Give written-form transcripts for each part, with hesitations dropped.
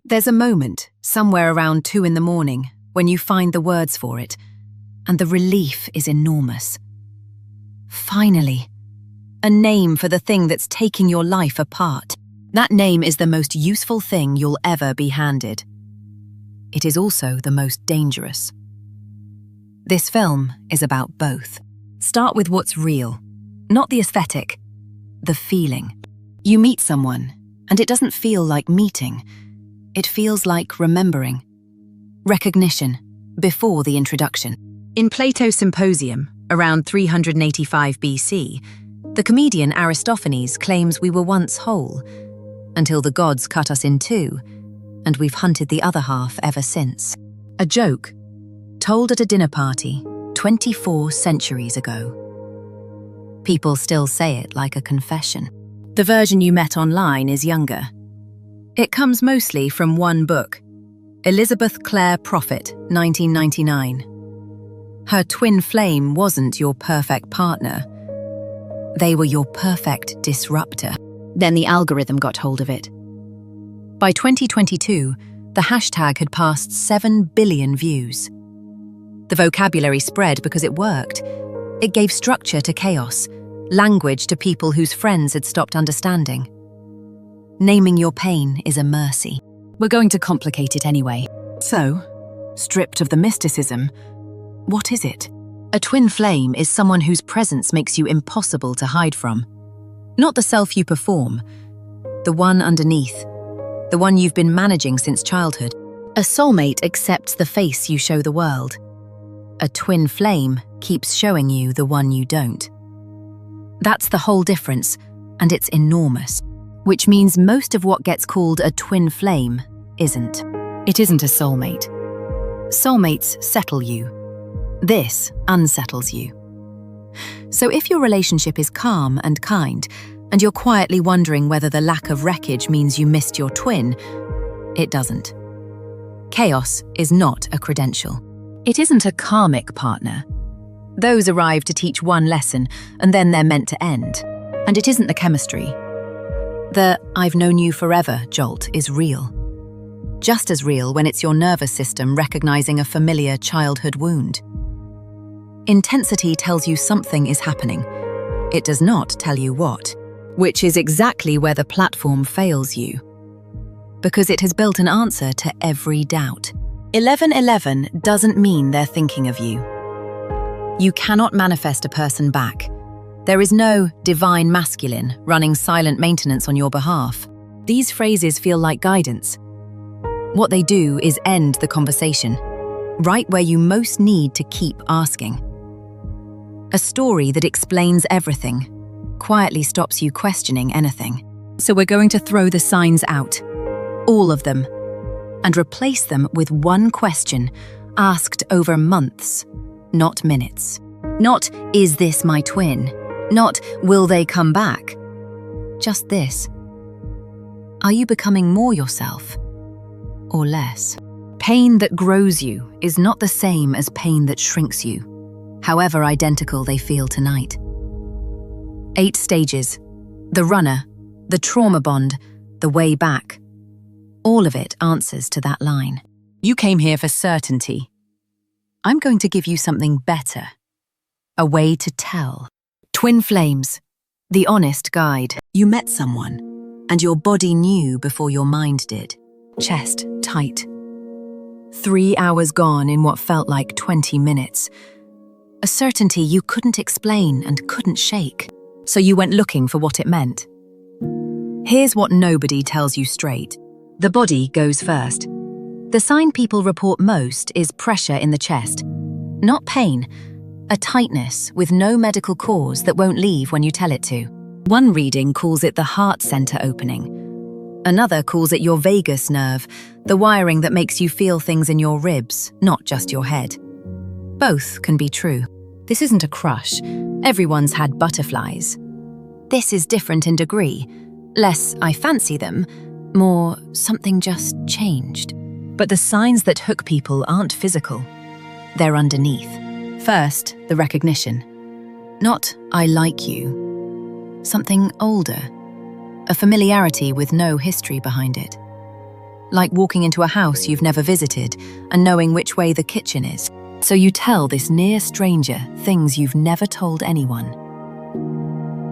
There's a moment, somewhere around 2 in the morning, when you find the words for it, and the relief is enormous. Finally, a name for the thing that's taking your life apart. That name is the most useful thing you'll ever be handed. It is also the most dangerous. This film is about both. Start with what's real, not the aesthetic, the feeling. You meet someone, and it doesn't feel like meeting. It feels like remembering. Recognition, before the introduction. In Plato's Symposium, around 385 BC, the comedian Aristophanes claims we were once whole, until the gods cut us in two, and we've hunted the other half ever since. A joke, told at a dinner party 24 centuries ago. People still say it like a confession. The version you met online is younger. It comes mostly from one book, Elizabeth Clare Prophet, 1999. Her twin flame wasn't your perfect partner. They were your perfect disruptor. Then the algorithm got hold of it. By 2022, the hashtag had passed 7 billion views. The vocabulary spread because it worked. It gave structure to chaos, language to people whose friends had stopped understanding. Naming your pain is a mercy. We're going to complicate it anyway. So, stripped of the mysticism, what is it? A twin flame is someone whose presence makes you impossible to hide from. Not the self you perform, the one underneath, the one you've been managing since childhood. A soulmate accepts the face you show the world. A twin flame keeps showing you the one you don't. That's the whole difference, and it's enormous. Which means most of what gets called a twin flame isn't. It isn't a soulmate. Soulmates settle you. This unsettles you. So if your relationship is calm and kind, and you're quietly wondering whether the lack of wreckage means you missed your twin, it doesn't. Chaos is not a credential. It isn't a karmic partner. Those arrive to teach one lesson, and then they're meant to end. And it isn't the chemistry. The "I've known you forever" jolt is real. Just as real when it's your nervous system recognizing a familiar childhood wound. Intensity tells you something is happening. It does not tell you what, which is exactly where the platform fails you. Because it has built an answer to every doubt. 1111 doesn't mean they're thinking of you. You cannot manifest a person back. There is no divine masculine running silent maintenance on your behalf. These phrases feel like guidance. What they do is end the conversation, right where you most need to keep asking. A story that explains everything quietly stops you questioning anything. So we're going to throw the signs out, all of them, and replace them with one question asked over months, not minutes. Not, "Is this my twin?" Not, "Will they come back?" Just this. Are you becoming more yourself or less? Pain that grows you is not the same as pain that shrinks you, however identical they feel tonight. 8 stages. The runner, the trauma bond, the way back. All of it answers to that line. You came here for certainty. I'm going to give you something better. A way to tell. Twin flames, the honest guide. You met someone, and your body knew before your mind did. Chest tight. 3 hours gone in what felt like 20 minutes. A certainty you couldn't explain and couldn't shake. So you went looking for what it meant. Here's what nobody tells you straight. The body goes first. The sign people report most is pressure in the chest. Not pain. A tightness with no medical cause that won't leave when you tell it to. One reading calls it the heart center opening. Another calls it your vagus nerve, the wiring that makes you feel things in your ribs, not just your head. Both can be true. This isn't a crush. Everyone's had butterflies. This is different in degree. Less I fancy them, more something just changed. But the signs that hook people aren't physical. They're underneath. First, the recognition. Not, "I like you." Something older. A familiarity with no history behind it. like walking into a house you've never visited and knowing which way the kitchen is. So you tell this near stranger things you've never told anyone.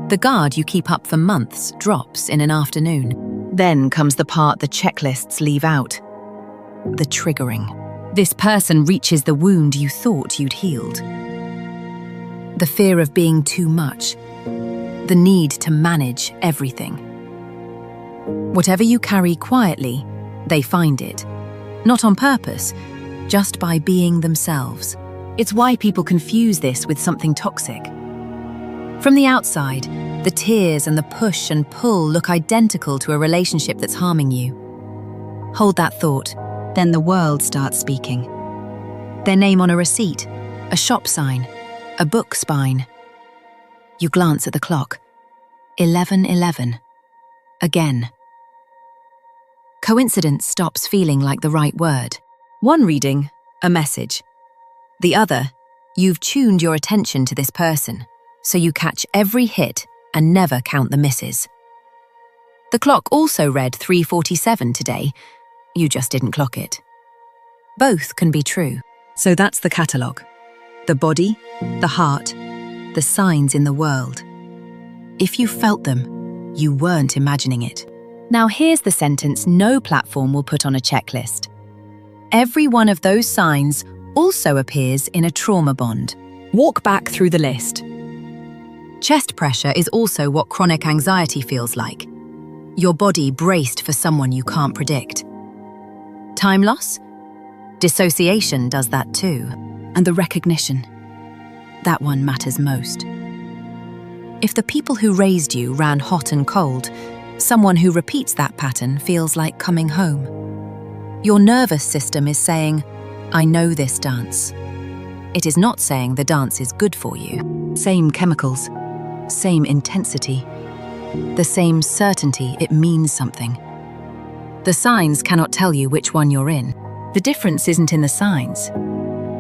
The guard you keep up for months drops in an afternoon. Then comes the part the checklists leave out. The triggering. This person reaches the wound you thought you'd healed. The fear of being too much. The need to manage everything. Whatever you carry quietly, they find it. Not on purpose, just by being themselves. It's why people confuse this with something toxic. From the outside, the tears and the push and pull look identical to a relationship that's harming you. Hold that thought, then the world starts speaking. Their name on a receipt, a shop sign, a book spine. You glance at the clock. 11:11. Again. Coincidence stops feeling like the right word. One reading, a message. The other, you've tuned your attention to this person, so you catch every hit and never count the misses. The clock also read 3:47 today. You just didn't clock it. Both can be true. So that's the catalogue. The body, the heart, the signs in the world. If you felt them, you weren't imagining it. Now here's the sentence no platform will put on a checklist. Every one of those signs also appears in a trauma bond. Walk back through the list. Chest pressure is also what chronic anxiety feels like. Your body braced for someone you can't predict. Time loss? Dissociation does that too. And the recognition. That one matters most. If the people who raised you ran hot and cold, someone who repeats that pattern feels like coming home. Your nervous system is saying, I know this dance. It is not saying the dance is good for you. Same chemicals, same intensity, the same certainty it means something. The signs cannot tell you which one you're in. The difference isn't in the signs.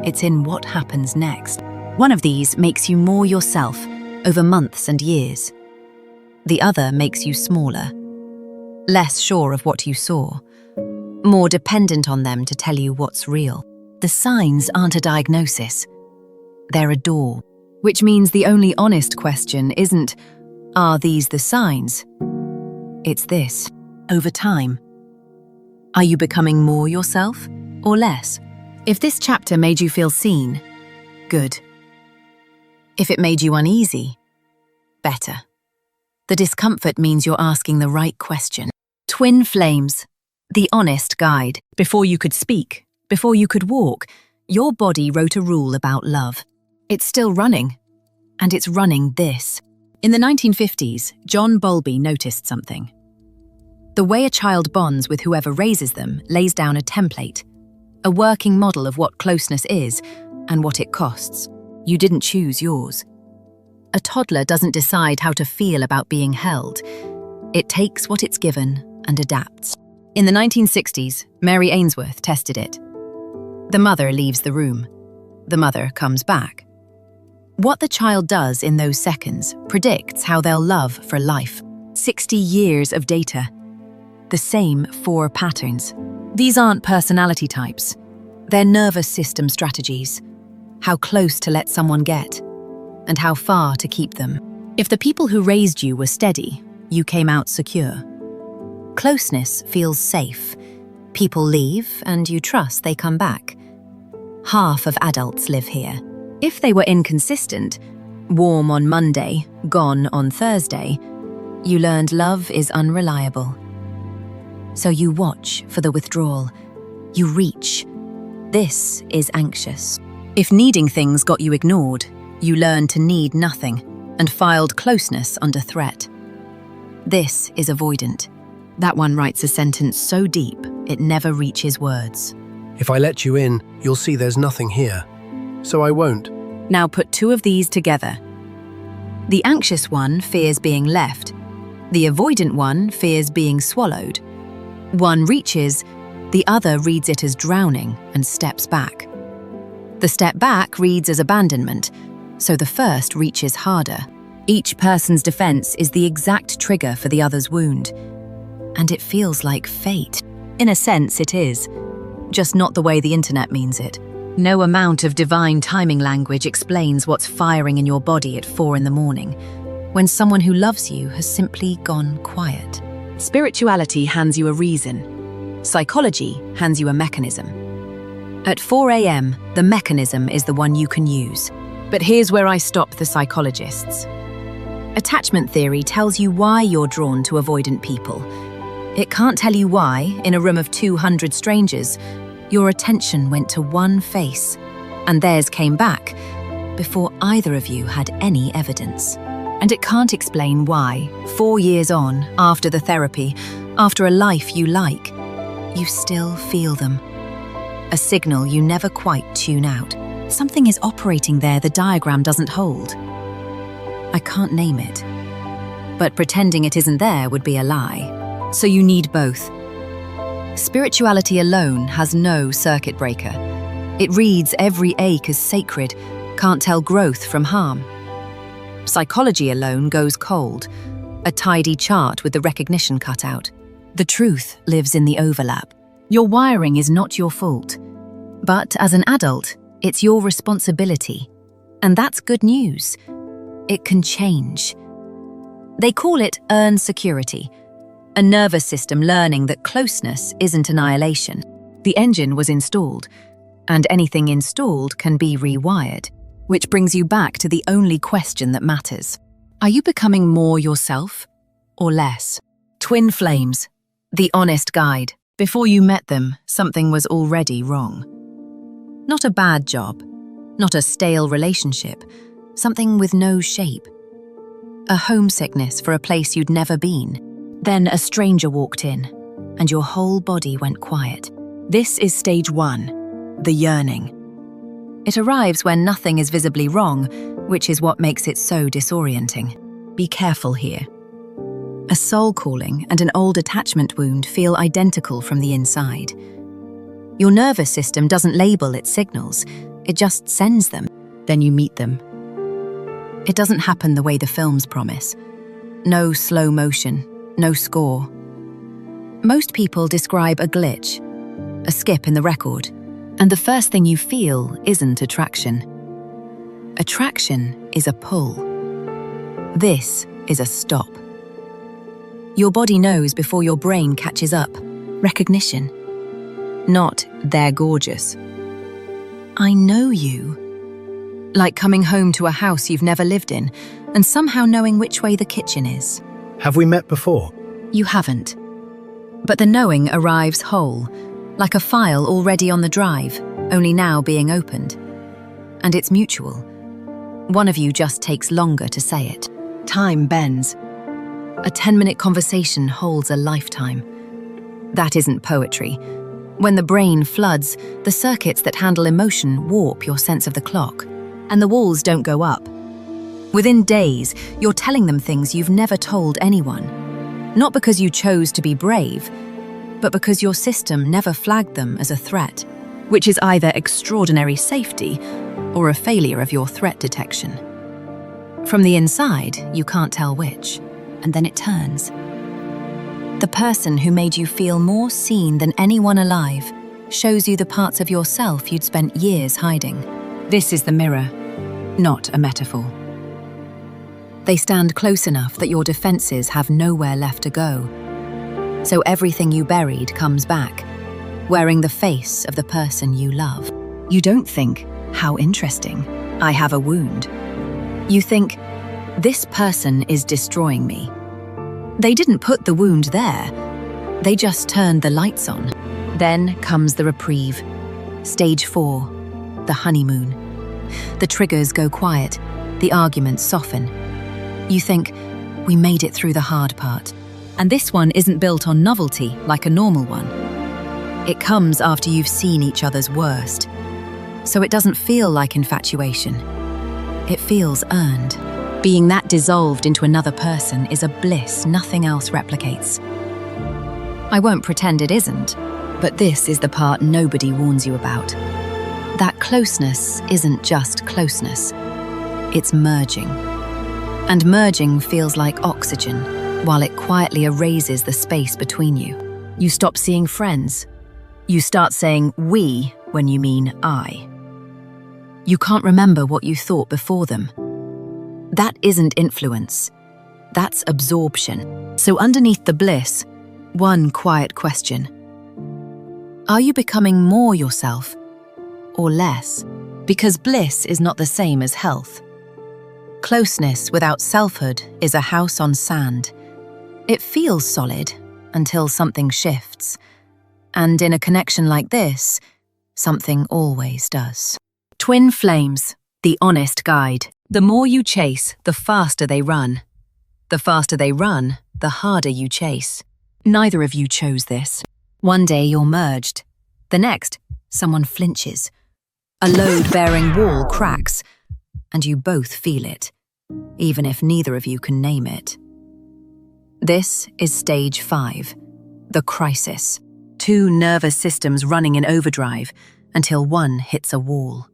It's in what happens next. One of these makes you more yourself over months and years. The other makes you smaller, less sure of what you saw, more dependent on them to tell you what's real. The signs aren't a diagnosis. They're a door, which means the only honest question isn't, are these the signs? It's this, over time. Are you becoming more yourself or less? If this chapter made you feel seen, good. If it made you uneasy, better. The discomfort means you're asking the right question. Twin flames, the honest guide. Before you could speak, before you could walk, your body wrote a rule about love. It's still running, and it's running this. In the 1950s, John Bowlby noticed something. The way a child bonds with whoever raises them lays down a template, a working model of what closeness is and what it costs. You didn't choose yours. A toddler doesn't decide how to feel about being held. It takes what it's given and adapts. In the 1960s, Mary Ainsworth tested it. The mother leaves the room. The mother comes back. What the child does in those seconds predicts how they'll love for life. 60 years of data. The same 4 patterns. These aren't personality types. They're nervous system strategies. How close to let someone get, and how far to keep them. If the people who raised you were steady, you came out secure. Closeness feels safe. People leave, and you trust they come back. Half of adults live here. If they were inconsistent, warm on Monday, gone on Thursday, you learned love is unreliable. So you watch for the withdrawal. You reach. This is anxious. If needing things got you ignored, you learned to need nothing and filed closeness under threat. This is avoidant. That one writes a sentence so deep, it never reaches words. If I let you in, you'll see there's nothing here. So I won't. Now put 2 of these together. The anxious one fears being left. The avoidant one fears being swallowed. One reaches, the other reads it as drowning and steps back. The step back reads as abandonment, so the first reaches harder. Each person's defense is the exact trigger for the other's wound. And it feels like fate. In a sense, it is. Just not the way the internet means it. No amount of divine timing language explains what's firing in your body at 4 in the morning, when someone who loves you has simply gone quiet. Spirituality hands you a reason. Psychology hands you a mechanism. At 4 a.m., the mechanism is the one you can use. But here's where I stop the psychologists. Attachment theory tells you why you're drawn to avoidant people. It can't tell you why, in a room of 200 strangers, your attention went to one face, and theirs came back, before either of you had any evidence. And it can't explain why, 4 years on, after the therapy, after a life you like, you still feel them. A signal you never quite tune out. Something is operating there the diagram doesn't hold. I can't name it. But pretending it isn't there would be a lie. So you need both. Spirituality alone has no circuit breaker. It reads every ache as sacred, can't tell growth from harm. Psychology alone goes cold, a tidy chart with the recognition cut out. The truth lives in the overlap. Your wiring is not your fault. But as an adult, it's your responsibility. And that's good news. It can change. They call it earned security, a nervous system learning that closeness isn't annihilation. The engine was installed, and anything installed can be rewired, which brings you back to the only question that matters. Are you becoming more yourself or less? Twin flames, the honest guide. Before you met them, something was already wrong. Not a bad job, not a stale relationship, something with no shape. A homesickness for a place you'd never been. Then a stranger walked in, and your whole body went quiet. This is stage 1, the yearning. It arrives when nothing is visibly wrong, which is what makes it so disorienting. Be careful here. A soul calling and an old attachment wound feel identical from the inside. Your nervous system doesn't label its signals, it just sends them. Then you meet them. It doesn't happen the way the films promise. No slow motion, no score. Most people describe a glitch, a skip in the record, and the first thing you feel isn't attraction. Attraction is a pull. This is a stop. Your body knows before your brain catches up. Recognition. Not, they're gorgeous. I know you. Like coming home to a house you've never lived in, and somehow knowing which way the kitchen is. Have we met before? You haven't. But the knowing arrives whole, like a file already on the drive, only now being opened. And it's mutual. One of you just takes longer to say it. Time bends. A 10-minute conversation holds a lifetime. That isn't poetry. When the brain floods, the circuits that handle emotion warp your sense of the clock, and the walls don't go up. Within days, you're telling them things you've never told anyone. Not because you chose to be brave, but because your system never flagged them as a threat, which is either extraordinary safety or a failure of your threat detection. From the inside, you can't tell which, and then it turns. The person who made you feel more seen than anyone alive shows you the parts of yourself you'd spent years hiding. This is the mirror, not a metaphor. They stand close enough that your defenses have nowhere left to go. So everything you buried comes back, wearing the face of the person you love. You don't think, how interesting, I have a wound. You think, this person is destroying me. They didn't put the wound there. They just turned the lights on. Then comes the reprieve. Stage 4, the honeymoon. The triggers go quiet, the arguments soften. You think, we made it through the hard part. And this one isn't built on novelty like a normal one. It comes after you've seen each other's worst. So it doesn't feel like infatuation. It feels earned. Being that dissolved into another person is a bliss nothing else replicates. I won't pretend it isn't, but this is the part nobody warns you about. That closeness isn't just closeness. It's merging. And merging feels like oxygen, while it quietly erases the space between you. You stop seeing friends. You start saying we when you mean I. You can't remember what you thought before them. That isn't influence. That's absorption. So underneath the bliss, one quiet question. Are you becoming more yourself or less? Because bliss is not the same as health. Closeness without selfhood is a house on sand. It feels solid until something shifts. And in a connection like this, something always does. Twin flames, the honest guide. The more you chase, the faster they run. The faster they run, the harder you chase. Neither of you chose this. One day you're merged. The next, someone flinches. A load-bearing wall cracks, and you both feel it, even if neither of you can name it. This is stage 5, the crisis. 2 nervous systems running in overdrive until one hits a wall.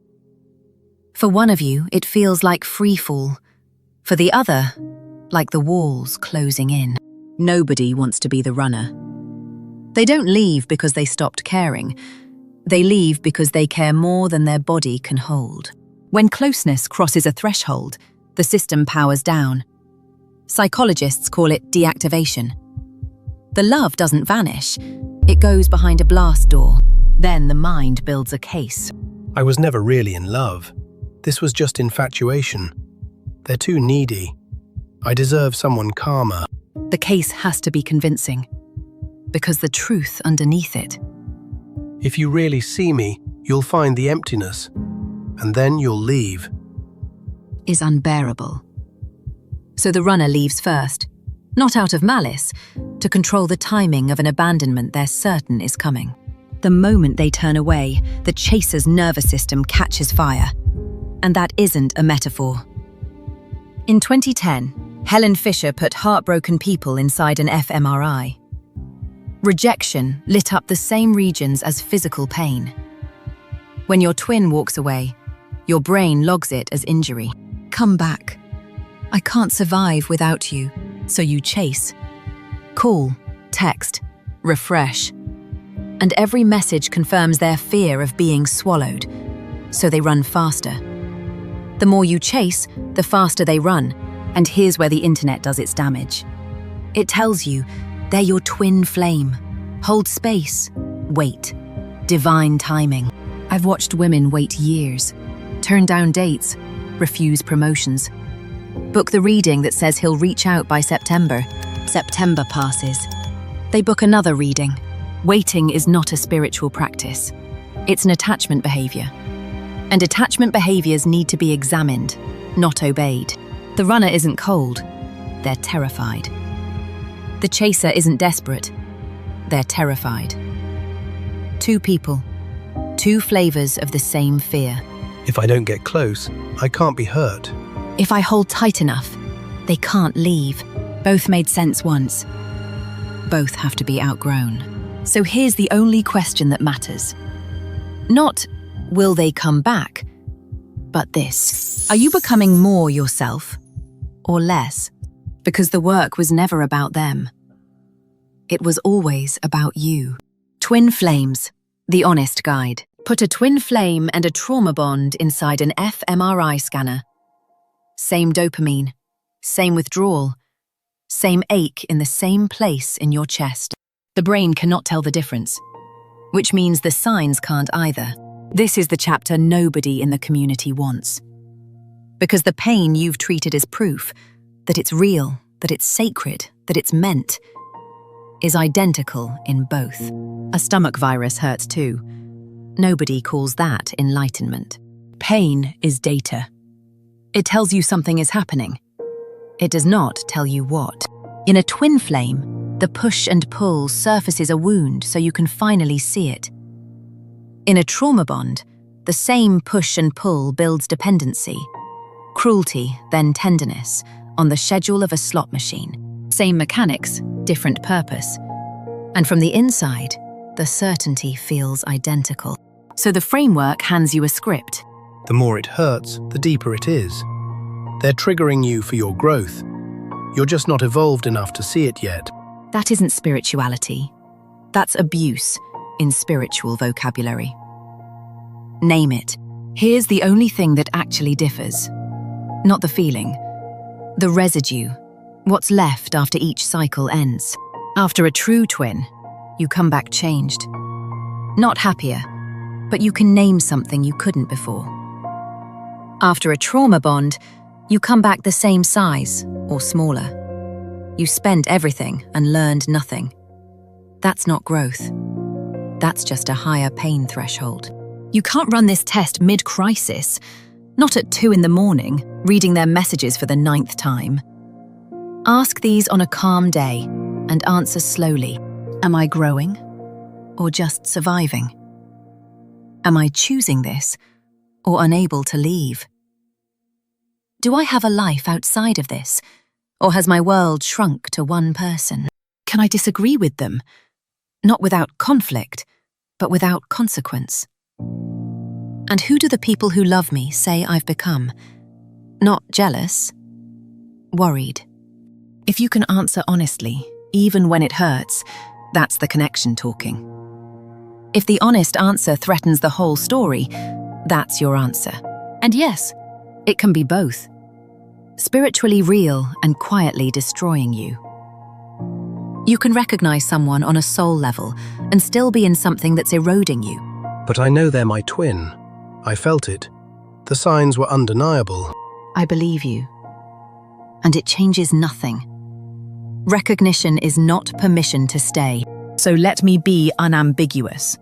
For one of you, it feels like freefall. For the other, like the walls closing in. Nobody wants to be the runner. They don't leave because they stopped caring. They leave because they care more than their body can hold. When closeness crosses a threshold, the system powers down. Psychologists call it deactivation. The love doesn't vanish. It goes behind a blast door. Then the mind builds a case. I was never really in love. This was just infatuation. They're too needy. I deserve someone calmer. The case has to be convincing, because the truth underneath it If you really see me, you'll find the emptiness, and then you'll leave. is unbearable. So the runner leaves first, not out of malice, to control the timing of an abandonment they're certain is coming. The moment they turn away, the chaser's nervous system catches fire. And that isn't a metaphor. In 2010, Helen Fisher put heartbroken people inside an fMRI. Rejection lit up the same regions as physical pain. When your twin walks away, your brain logs it as injury. Come back. I can't survive without you, so you chase. Call, text, refresh. And every message confirms their fear of being swallowed, so they run faster. The more you chase, the faster they run, and here's where the internet does its damage. It tells you they're your twin flame. Hold space. Wait. Divine timing. I've watched women wait years, turn down dates, refuse promotions. Book the reading that says he'll reach out by September. September passes. They book another reading. Waiting is not a spiritual practice. It's an attachment behavior. And attachment behaviors need to be examined, not obeyed. The runner isn't cold. They're terrified. The chaser isn't desperate. They're terrified. 2 people, 2 flavors of the same fear. If I don't get close, I can't be hurt. If I hold tight enough, they can't leave. Both made sense once. Both have to be outgrown. So here's the only question that matters. Not, will they come back? But this. Are you becoming more yourself or less? Because the work was never about them. It was always about you. Twin flames, the honest guide. Put a twin flame and a trauma bond inside an fMRI scanner. Same dopamine, same withdrawal, same ache in the same place in your chest. The brain cannot tell the difference, which means the signs can't either. This is the chapter nobody in the community wants. Because the pain you've treated as proof that it's real, that it's sacred, that it's meant, is identical in both. A stomach virus hurts too. Nobody calls that enlightenment. Pain is data. It tells you something is happening. It does not tell you what. In a twin flame, the push and pull surfaces a wound so you can finally see it. In a trauma bond, the same push and pull builds dependency. Cruelty, then tenderness, on the schedule of a slot machine. Same mechanics, different purpose. And from the inside, the certainty feels identical. So the framework hands you a script. The more it hurts, the deeper it is. They're triggering you for your growth. You're just not evolved enough to see it yet. That isn't spirituality. That's abuse in spiritual vocabulary. Name it. Here's the only thing that actually differs. Not the feeling. The residue. What's left after each cycle ends. After a true twin, you come back changed. Not happier, but you can name something you couldn't before. After a trauma bond, you come back the same size or smaller. You spent everything and learned nothing. That's not growth. That's just a higher pain threshold. You can't run this test mid-crisis, not at 2 a.m, reading their messages for the 9th time. Ask these on a calm day and answer slowly. Am I growing or just surviving? Am I choosing this or unable to leave? Do I have a life outside of this, or has my world shrunk to one person? Can I disagree with them? Not without conflict, but without consequence. And who do the people who love me say I've become? Not jealous, worried. If you can answer honestly, even when it hurts, that's the connection talking. If the honest answer threatens the whole story, that's your answer. And yes, it can be both. Spiritually real and quietly destroying you. You can recognize someone on a soul level and still be in something that's eroding you. But I know they're my twin. I felt it. The signs were undeniable. I believe you. And it changes nothing. Recognition is not permission to stay. So let me be unambiguous.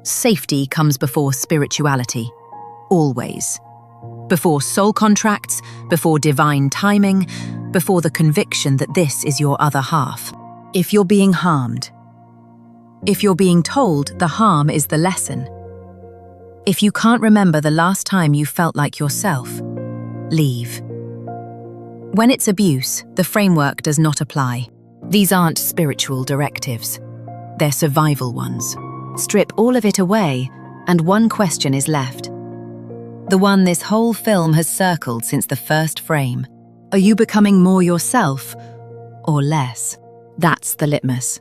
Safety comes before spirituality. Always. Before soul contracts, before divine timing, before the conviction that this is your other half. If you're being harmed, if you're being told the harm is the lesson, if you can't remember the last time you felt like yourself, leave. When it's abuse, the framework does not apply. These aren't spiritual directives. They're survival ones. Strip all of it away, and one question is left. The one this whole film has circled since the first frame. Are you becoming more yourself or less? That's the litmus.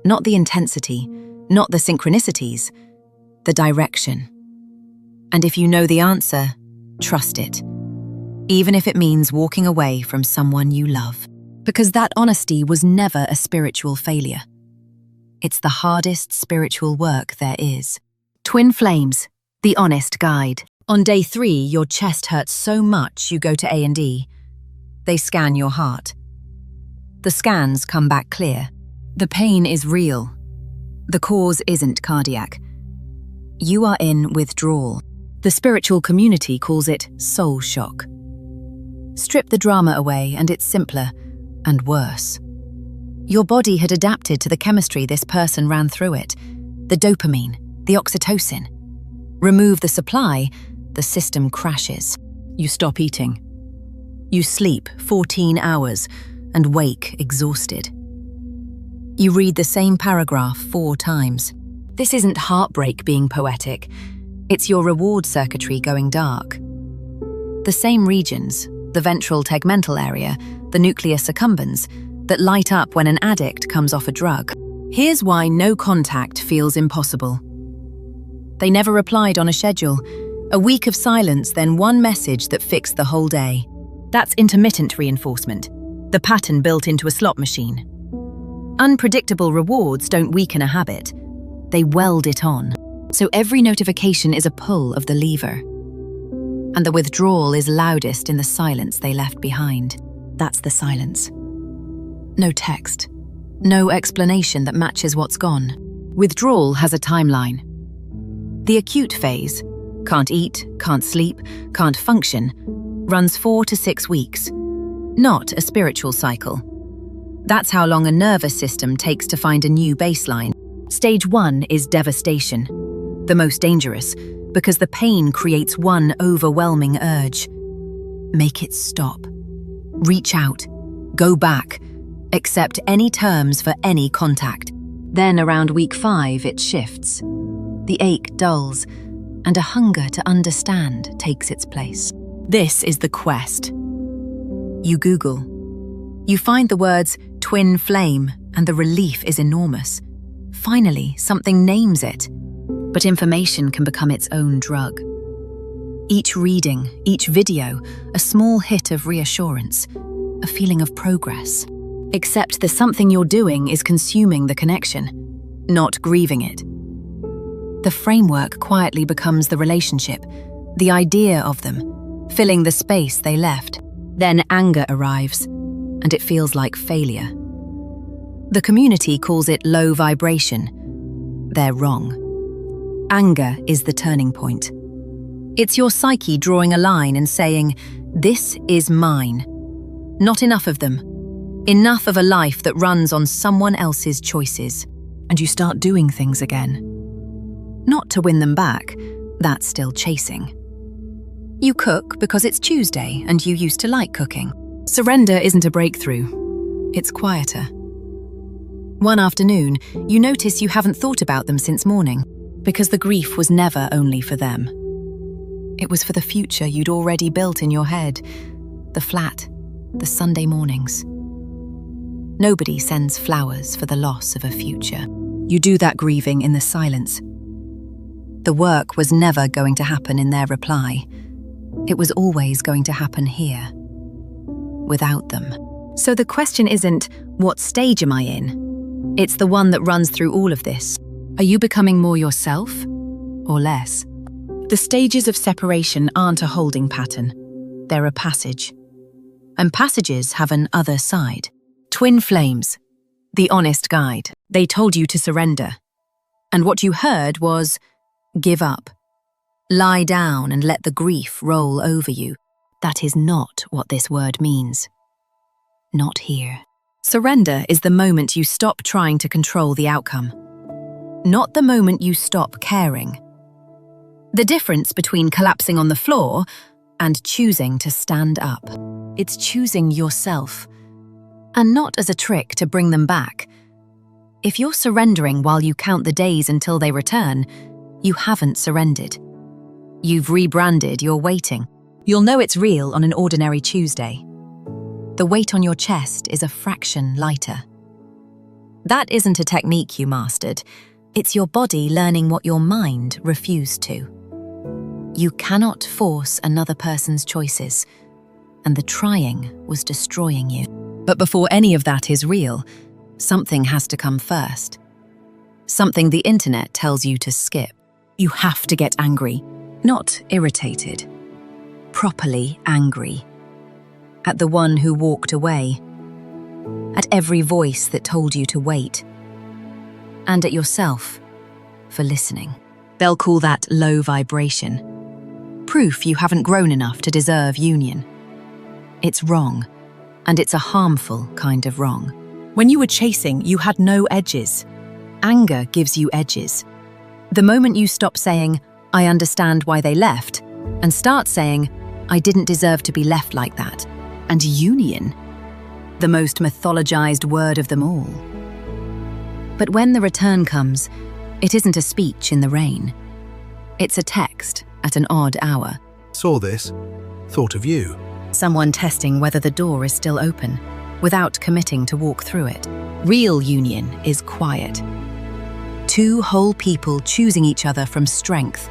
Not the intensity, not the synchronicities, the direction. And if you know the answer, trust it. Even if it means walking away from someone you love. Because that honesty was never a spiritual failure. It's the hardest spiritual work there is. Twin Flames, the honest guide. On day 3, your chest hurts so much you go to A&E. They scan your heart. The scans come back clear. The pain is real. The cause isn't cardiac. You are in withdrawal. The spiritual community calls it soul shock. Strip the drama away and it's simpler and worse. Your body had adapted to the chemistry this person ran through it. The dopamine, the oxytocin. Remove the supply, the system crashes. You stop eating. You sleep 14 hours and wake exhausted. You read the same paragraph 4 times. This isn't heartbreak being poetic. It's your reward circuitry going dark. The same regions, the ventral tegmental area, the nucleus accumbens, that light up when an addict comes off a drug. Here's why no contact feels impossible. They never replied on a schedule. A week of silence, then one message that fixed the whole day. That's intermittent reinforcement, the pattern built into a slot machine. Unpredictable rewards don't weaken a habit. They weld it on. So every notification is a pull of the lever. And the withdrawal is loudest in the silence they left behind. That's the silence. No text. No explanation that matches what's gone. Withdrawal has a timeline. The acute phase, can't eat, can't sleep, can't function, runs 4 to 6 weeks. Not a spiritual cycle. That's how long a nervous system takes to find a new baseline. Stage 1 is devastation. The most dangerous, because the pain creates one overwhelming urge. Make it stop. Reach out. Go back. Accept any terms for any contact. Then around week 5 it shifts. The ache dulls, and a hunger to understand takes its place. This is the quest. You Google. You find the words twin flame, and the relief is enormous. Finally, something names it. But information can become its own drug. Each reading, each video, a small hit of reassurance, a feeling of progress. Except the something you're doing is consuming the connection, not grieving it. The framework quietly becomes the relationship, the idea of them, filling the space they left. Then anger arrives, and it feels like failure. The community calls it low vibration. They're wrong. Anger is the turning point. It's your psyche drawing a line and saying, "This is mine." Not enough of them. Enough of a life that runs on someone else's choices. And you start doing things again. Not to win them back, that's still chasing. You cook because it's Tuesday and you used to like cooking. Surrender isn't a breakthrough. It's quieter. One afternoon, you notice you haven't thought about them since morning, because the grief was never only for them. It was for the future you'd already built in your head. The flat, the Sunday mornings. Nobody sends flowers for the loss of a future. You do that grieving in the silence. The work was never going to happen in their reply. It was always going to happen here, without them. So the question isn't, what stage am I in? It's the one that runs through all of this. Are you becoming more yourself, or less? The stages of separation aren't a holding pattern. They're a passage. And passages have an other side. Twin flames. The honest guide. They told you to surrender. And what you heard was, give up. Lie down and let the grief roll over you. That is not what this word means. Not here. Surrender is the moment you stop trying to control the outcome. Not the moment you stop caring. The difference between collapsing on the floor and choosing to stand up. It's choosing yourself. And not as a trick to bring them back. If you're surrendering while you count the days until they return, you haven't surrendered. You've rebranded your waiting. You'll know it's real on an ordinary Tuesday. The weight on your chest is a fraction lighter. That isn't a technique you mastered. It's your body learning what your mind refused to. You cannot force another person's choices, and the trying was destroying you. But before any of that is real, something has to come first. Something the internet tells you to skip. You have to get angry, not irritated. Properly angry. At the one who walked away. At every voice that told you to wait. And at yourself for listening. They'll call that low vibration. Proof you haven't grown enough to deserve union. It's wrong, and it's a harmful kind of wrong. When you were chasing, you had no edges. Anger gives you edges. The moment you stop saying, "I understand why they left," and start saying, "I didn't deserve to be left like that," and union, the most mythologized word of them all. But when the return comes, it isn't a speech in the rain. It's a text at an odd hour. Saw this, thought of you. Someone testing whether the door is still open, without committing to walk through it. Real union is quiet. Two whole people choosing each other from strength,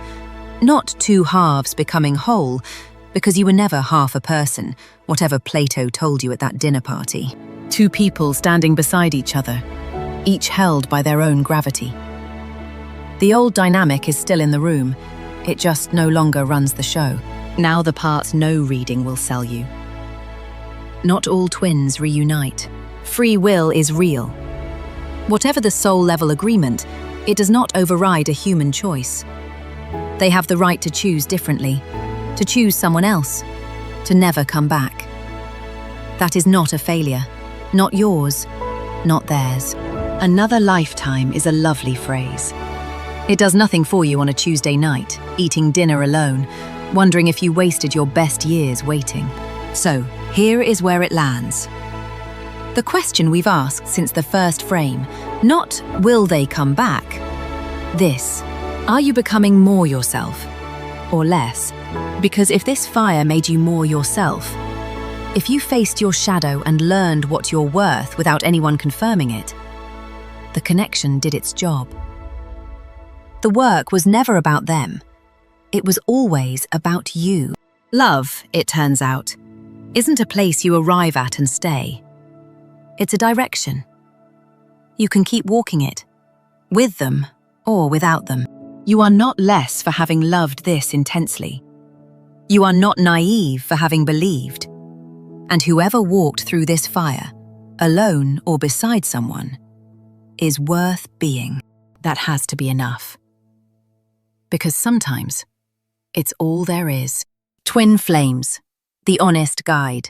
not two halves becoming whole, because you were never half a person, whatever Plato told you at that dinner party. Two people standing beside each other, each held by their own gravity. The old dynamic is still in the room, it just no longer runs the show. Now the part no reading will sell you. Not all twins reunite. Free will is real. Whatever the soul-level agreement, it does not override a human choice. They have the right to choose differently, to choose someone else, to never come back. That is not a failure, not yours, not theirs. Another lifetime is a lovely phrase. It does nothing for you on a Tuesday night, eating dinner alone, wondering if you wasted your best years waiting. So, here is where it lands. The question we've asked since the first frame, not will they come back? This, are you becoming more yourself, or less? Because if this fire made you more yourself, if you faced your shadow and learned what you're worth without anyone confirming it, the connection did its job. The work was never about them. It was always about you. Love, it turns out, isn't a place you arrive at and stay. It's a direction. You can keep walking it, with them or without them. You are not less for having loved this intensely. You are not naive for having believed. And whoever walked through this fire, alone or beside someone, is worth being. That has to be enough. Because sometimes, it's all there is. Twin Flames, the honest guide.